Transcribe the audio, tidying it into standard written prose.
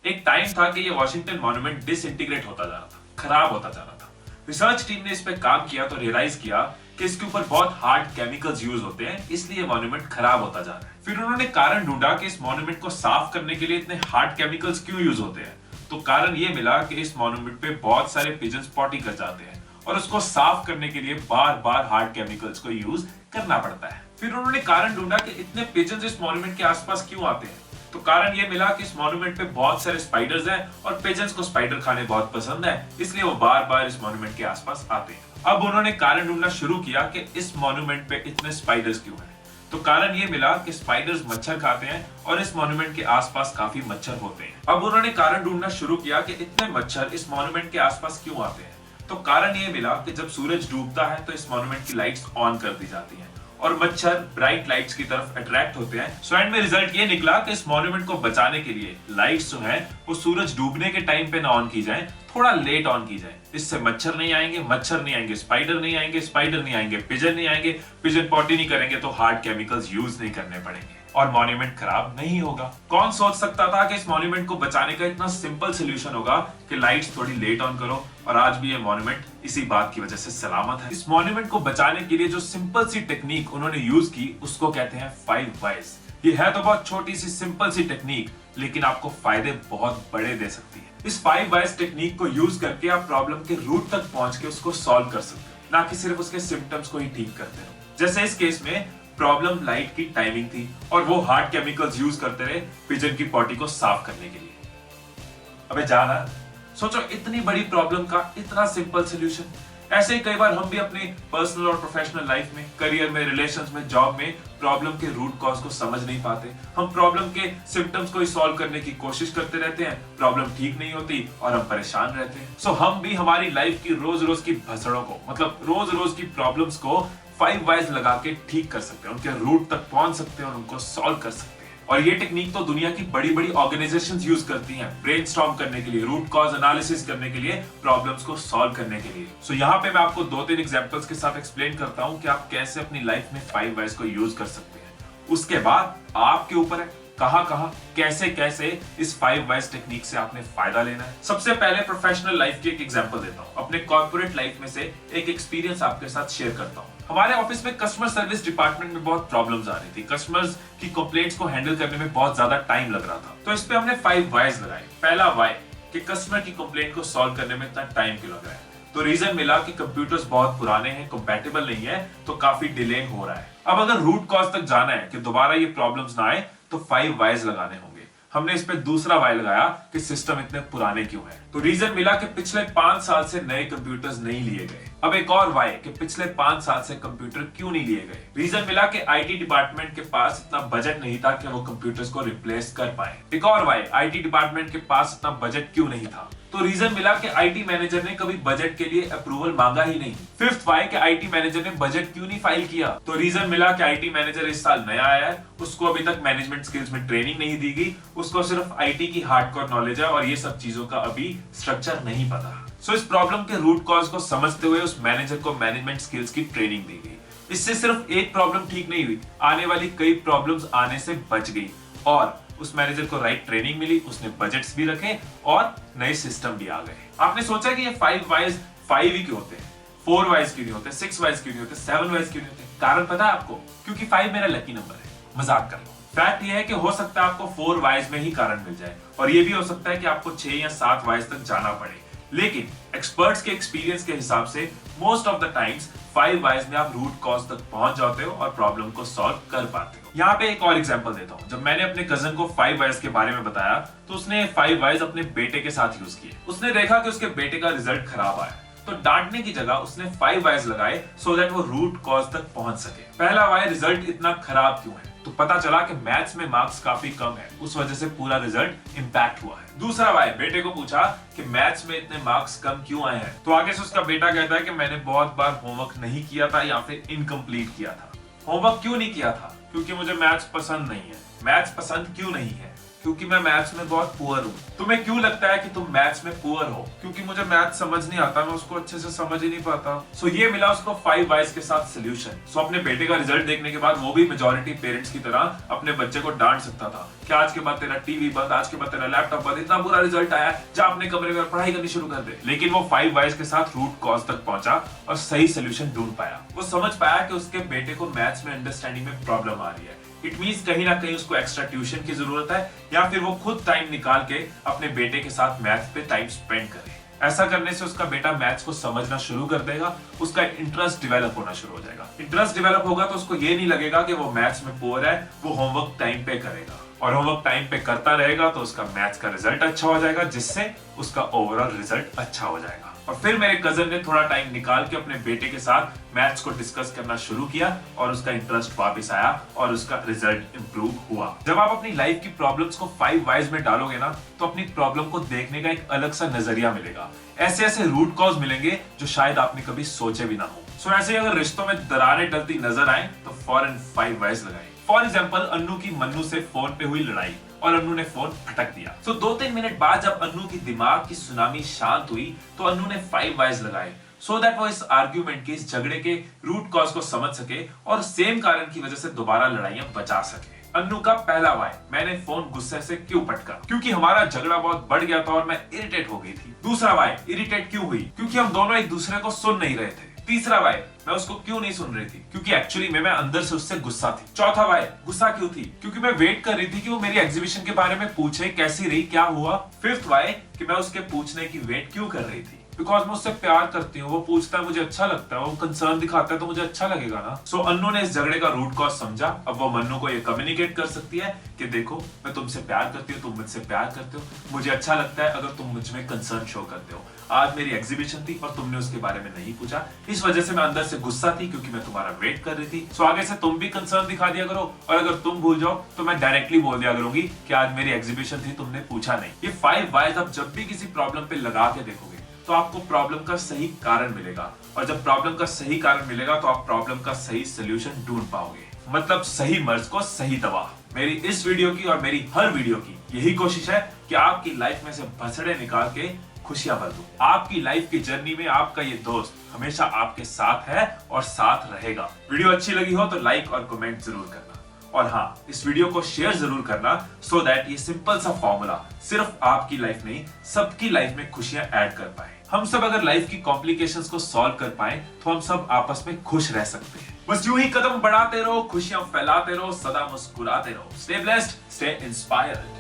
एक टाइम था कि ये वॉशिंगटन मॉन्यूमेंट डिसइंटीग्रेट होता जा रहा था, खराब होता जा रहा था। रिसर्च टीम ने इस पे काम किया तो रियलाइज किया कि इसके ऊपर बहुत हार्ड केमिकल्स यूज होते हैं, इसलिए मॉन्यूमेंट खराब होता जा रहा है। फिर उन्होंने कारण ढूंढा कि इस मॉन्यूमेंट को साफ करने के लिए इतने हार्ड केमिकल्स क्यों यूज होते हैं। तो कारण ये मिला कि इस मॉन्यूमेंट पे बहुत सारे पिजन्स पॉटी कर जाते हैं और उसको साफ करने के लिए बार बार हार्ड केमिकल्स को यूज करना पड़ता है। फिर उन्होंने कारण ढूंढा कि इतने पिजन्स इस मॉन्यूमेंट के आसपास क्यों आते हैं। तो कारण ये मिला कि इस मॉन्यूमेंट पे बहुत सारे स्पाइडर्स हैं और पिजन्स को स्पाइडर खाने बहुत पसंद है, इसलिए वो बार बार इस मॉन्यूमेंट के आसपास आते हैं। अब उन्होंने कारण ढूंढना शुरू किया कि इस मॉन्यूमेंट पे इतने स्पाइडर्स क्यों हैं। तो कारण ये मिला कि स्पाइडर्स मच्छर खाते हैं और इस मॉन्यूमेंट के आसपास काफी मच्छर होते हैं। अब उन्होंने कारण ढूंढना शुरू किया कि इतने मच्छर इस मॉन्यूमेंट के आसपास क्यों आते हैं। तो कारण ये मिला कि जब सूरज डूबता है तो इस मॉन्यूमेंट की लाइट्स ऑन कर दी जाती हैं और मच्छर ब्राइट लाइट्स की तरफ अट्रैक्ट होते हैं। सो एंड में रिजल्ट ये निकला कि इस मॉन्यूमेंट को बचाने के लिए लाइट्स जो है वो सूरज डूबने के टाइम पे ना ऑन की जाए, थोड़ा लेट ऑन की जाए। इससे मच्छर नहीं आएंगे, स्पाइडर नहीं आएंगे, पिजन नहीं आएंगे, पिजन पॉटी नहीं करेंगे तो हार्ड केमिकल्स यूज नहीं करने पड़ेंगे और मॉन्यूमेंट खराब नहीं होगा। कौन सोच सकता था कि इस मॉन्यूमेंट को बचाने का इतना सिंपल सोल्यूशन होगा कि लाइट्स थोड़ी लेट ऑन करो, और आज भी ये मॉन्यूमेंट इसी बात की वजह से सलामत है। इस मॉन्यूमेंट को बचाने के लिए जो सिंपल सी टेक्निक उन्होंने यूज की उसको कहते हैं 5 वाइज। ये है तो बहुत छोटी सी सिंपल सी टेक्निक, लेकिन आपको फायदे बहुत बड़े दे सकती है। इस 5 वाइज टेक्निक को यूज करके आप प्रॉब्लम के रूट तक पहुंच के उसको सॉल्व कर सकते हो, ना कि सिर्फ उसके सिम्टम्स को ही ठीक करते हो। जैसे इस केस में प्रॉब्लम लाइट की टाइमिंग थी और वो हार्ड केमिकल्स यूज करते रहे पिजन की पॉटी को साफ करने के लिए। अबे जाना, सोचो इतनी बड़ी प्रॉब्लम का इतना सिंपल सॉल्यूशन। ऐसे ही कई बार हम भी अपनी पर्सनल और प्रोफेशनल लाइफ में, करियर में, रिलेशंस में, जॉब में प्रॉब्लम के रूट कॉज को समझ नहीं पाते। हम प्रॉब्लम के सिम्टम्स को ही सॉल्व करने की कोशिश करते रहते हैं, प्रॉब्लम ठीक नहीं होती और हम परेशान रहते हैं। सो हम भी हमारी लाइफ की रोज रोज की भसड़ों को, मतलब रोज रोज की प्रॉब्लम्स को 5 वाइज लगा के ठीक कर सकते हैं, उनके रूट तक पहुंच सकते हैं और उनको सॉल्व कर सकते हैं। और ये टेक्निक तो दुनिया की बड़ी बड़ी ऑर्गेनाइजेशंस यूज करती हैं, ब्रेनस्टॉर्म करने के लिए, रूट कॉज एनालिसिस करने के लिए, प्रॉब्लम्स को सॉल्व करने के लिए। सो यहाँ पे मैं आपको 2-3 एग्जांपल्स के साथ एक्सप्लेन करता हूँ कि आप कैसे अपनी लाइफ में 5 वाइज को यूज कर सकते हैं। उसके बाद आपके ऊपर है कहाँ कैसे कैसे इस 5 वाइज टेक्निक से आपने फायदा लेना है। सबसे पहले प्रोफेशनल लाइफ की एक एग्जांपल देता हूँ, अपने कॉर्पोरेट लाइफ में से एक एक्सपीरियंस आपके साथ शेयर करता हूँ। हमारे ऑफिस में कस्टमर सर्विस डिपार्टमेंट में बहुत प्रॉब्लम्स आ रही थी, कस्टमर्स की कंप्लेंट्स को हैंडल करने में बहुत ज्यादा टाइम लग रहा था। तो इस पे हमने 5 वाइज लगाए। पहला वाई कि कस्टमर की कंप्लेंट को सॉल्व करने में इतना टाइम क्यों लग रहा है। तो रीजन मिला कि कंप्यूटर्स बहुत पुराने हैं, कंपैटिबल नहीं है, तो काफी डिले हो रहा है। अब अगर रूट कॉज तक जाना है कि दोबारा ये प्रॉब्लम्स ना आए तो 5 वाइज लगाने होंगे। हमने इस पे दूसरा वाई लगाया कि सिस्टम इतने पुराने क्यों है। तो रीजन मिला कि पिछले 5 साल से नए कंप्यूटर्स नहीं लिए गए। अब एक और वाई कि पिछले 5 साल से कंप्यूटर क्यों नहीं लिए गए। रीजन मिला कि आईटी डिपार्टमेंट के पास इतना बजट नहीं था कि वो कंप्यूटर्स को रिप्लेस कर पाए। एक और वाई, आईटी डिपार्टमेंट के पास इतना बजट क्यों नहीं था। तो रीजन मिला कि आईटी मैनेजर ने कभी बजट के लिए अप्रूवल मांगा ही नहीं। फिफ्थ वाई कि आईटी मैनेजर ने बजट क्यों नहीं फाइल किया। तो रीजन मिला कि आईटी मैनेजर इस साल नया आया है, उसको अभी तक मैनेजमेंट स्किल्स में ट्रेनिंग नहीं दी गई, उसको सिर्फ आईटी की हार्डकोर नॉलेज है और ये सब चीजों का अभी स्ट्रक्चर नहीं पता। सो इस प्रॉब्लम के रूट कॉज को समझते हुए उस मैनेजर को मैनेजमेंट स्किल्स की ट्रेनिंग दी गई। इससे सिर्फ एक प्रॉब्लम ठीक नहीं हुई, आने वाली कई प्रॉब्लम्स आने से बच गई और उस मैनेजर को राइट ट्रेनिंग मिली, उसने बजट्स भी रखे और नए सिस्टम भी आ गए। आपने सोचा कि ये 5 वाइज 5 ही क्यों होते हैं, 4 वाइज क्यों नहीं होते, 6 वाइज क्यों नहीं होते, 7 वाइज क्यों नहीं होते। कारण पता है आपको? क्योंकि 5 मेरा लकी नंबर है। मजाक कर लो। फैक्ट ये है कि हो सकता है आपको 4 वाइज में ही कारण मिल जाए और ये भी हो सकता है कि आपको 6 या 7 वाइज तक जाना पड़े, लेकिन एक्सपर्ट्स के एक्सपीरियंस के हिसाब से most of the times 5 wise में आप रूट कॉज तक पहुंच जाते हो और प्रॉब्लम को सॉल्व कर पाते हो। यहाँ पे एक और एग्जांपल देता हूँ। जब मैंने अपने कजन को 5 वाइज के बारे में बताया तो उसने 5 वाइज अपने बेटे के साथ यूज किए। उसने देखा कि उसके बेटे का रिजल्ट खराब आया, तो डांटने की जगह उसने 5 वाइज लगाए सो दैट वो रूट कॉज तक पहुंच सके। पहला वाई, रिजल्ट इतना खराब क्यों है। तो पता चला कि मैथ्स में मार्क्स काफी कम है, उस वजह से पूरा रिजल्ट इंपैक्ट हुआ है। दूसरा वाई, बेटे को पूछा कि मैथ्स में इतने मार्क्स कम क्यों आए हैं। तो आगे से उसका बेटा कहता है कि मैंने बहुत बार होमवर्क नहीं किया था या फिर इनकम्प्लीट किया था। होमवर्क क्यों नहीं किया था? क्योंकि मुझे मैथ्स पसंद नहीं है। मैथ्स पसंद क्यों नहीं है? क्योंकि मैं मैथ्स में बहुत पुअर हूँ। तुम्हें क्यों लगता है कि तुम मैथ्स में पुअर हो? क्योंकि मुझे मैथ्स समझ नहीं आता, मैं उसको अच्छे से समझ ही नहीं पाता। सो ये मिला उसको 5 वाइज के साथ सोल्यूशन। सो अपने बेटे का रिजल्ट देखने के बाद वो भी मेजॉरिटी पेरेंट्स की तरह अपने बच्चे को डांट सकता था कि आज के बाद तेरा टीवी बंद, आज के बाद तेरा लैपटॉप बंद, इतना बुरा रिजल्ट आया, जा अपने कमरे में पढ़ाई करनी शुरू कर दे। लेकिन वो 5 वाइज के साथ रूट कॉज तक पहुंचा और सही सोल्यूशन ढूंढ पाया। वो समझ पाया कि उसके बेटे को मैथ्स में अंडरस्टैंडिंग में प्रॉब्लम आ रही है। इट मींस कहीं ना कहीं उसको एक्स्ट्रा ट्यूशन की जरूरत है, या फिर वो खुद टाइम निकाल के अपने बेटे के साथ मैथ्स पे टाइम स्पेंड करे। ऐसा करने से उसका बेटा मैथ्स को समझना शुरू कर देगा, उसका इंटरेस्ट डेवलप होना शुरू हो जाएगा। इंटरेस्ट डेवलप होगा तो उसको ये नहीं लगेगा कि वो मैथ्स में पुअर है, वो होमवर्क टाइम पे करेगा और होमवर्क टाइम पे करता रहेगा तो उसका मैथ्स का रिजल्ट अच्छा हो जाएगा, जिससे उसका ओवरऑल रिजल्ट अच्छा हो जाएगा। और फिर मेरे कजन ने थोड़ा टाइम निकाल के अपने बेटे के साथ मैथ्स को डिस्कस करना शुरू किया और उसका इंटरेस्ट वापस आया और उसका रिजल्ट इंप्रूव हुआ। जब आप अपनी लाइफ की प्रॉब्लम्स को 5 वाइज में डालोगे ना, तो अपनी प्रॉब्लम को देखने का एक अलग सा नजरिया मिलेगा। ऐसे ऐसे रूट कॉज मिलेंगे जो शायद आपने कभी सोचे भी ना हो। सो ऐसे अगर रिश्तों में दरारें डलती नजर आए तो फौरन 5 वाइज लगाएं। फॉर एग्जाम्पल, अन्नू की मन्नू से फोन पे हुई लड़ाई और अन्नू ने फोन फटक दिया। सो 2-3 मिनट बाद जब अन्नू की दिमाग की सुनामी शांत हुई तो अन्नू ने 5 वाइज लगाए, सो दैट वो इस आर्ग्यूमेंट के, इस झगड़े के रूट कॉज को समझ सके और सेम कारण की वजह से दोबारा लड़ाइयां बचा सके। अन्नू का पहला वाई, मैंने फोन गुस्से से क्यों पटका? क्योंकि हमारा झगड़ा बहुत बढ़ गया था और मैं इरिटेट हो गई थी। दूसरा वाई, इरिटेट क्यों हुई? क्योंकि हम दोनों एक दूसरे को सुन नहीं रहे थे। तीसरा वाई, मैं उसको क्यों नहीं सुन रही थी? क्योंकि एक्चुअली मैं अंदर से उससे गुस्सा थी। चौथा वाई, गुस्सा क्यों थी? क्योंकि मैं वेट कर रही थी कि वो मेरी एग्जीबिशन के बारे में पूछे, कैसी रही, क्या हुआ। फिफ्थ वाई, कि मैं उसके पूछने की वेट क्यों कर रही थी? बिकॉज मैं उससे प्यार करती हूँ, वो पूछता है मुझे अच्छा लगता है, वो कंसर्न दिखाता है तो मुझे अच्छा लगेगा ना। सो अन्नू ने इस झगड़े का रूट कॉज समझा। अब वो मन्नू को ये कम्युनिकेट कर सकती है कि देखो, मैं तुमसे प्यार करती हूँ, तुम मुझसे प्यार करते हो, मुझे अच्छा लगता है अगर तुम मुझ में कंसर्न शो करते हो। आज मेरी एग्जीबिशन थी और तुमने उसके बारे में नहीं पूछा, इस वजह से मैं अंदर से गुस्सा थी क्योंकि मैं तुम्हारा वेट कर रही थी। सो आगे से तुम भी कंसर्न दिखा दिया करो और अगर तुम भूल जाओ तो मैं डायरेक्टली बोल दिया करूंगी कि आज मेरी एग्जीबिशन थी, तुमने पूछा नहीं। ये 5 वाइज आप जब भी किसी प्रॉब्लम पे लगा के देखोगे तो आपको प्रॉब्लम का सही कारण मिलेगा, और जब प्रॉब्लम का सही कारण मिलेगा तो आप प्रॉब्लम का सही सोल्यूशन ढूंढ पाओगे। मतलब सही मर्ज को सही दवा। मेरी इस वीडियो की और मेरी हर वीडियो की यही कोशिश है कि आपकी लाइफ में से भसड़े निकाल के खुशियां भर दूं। आपकी लाइफ की जर्नी में आपका ये दोस्त हमेशा आपके साथ है और साथ रहेगा। वीडियो अच्छी लगी हो तो लाइक और कमेंट जरूर करना, और हाँ, इस वीडियो को शेयर जरूर करना, सो दैट ये सिंपल सा फॉर्मूला सिर्फ आपकी लाइफ नहीं, सबकी लाइफ में खुशियां ऐड कर पाए। हम सब अगर लाइफ की कॉम्प्लिकेशंस को सॉल्व कर पाए तो हम सब आपस में खुश रह सकते हैं। बस यूं ही कदम बढ़ाते रहो, खुशियां फैलाते रहो, सदा मुस्कुराते रहो। Stay blessed, stay inspired.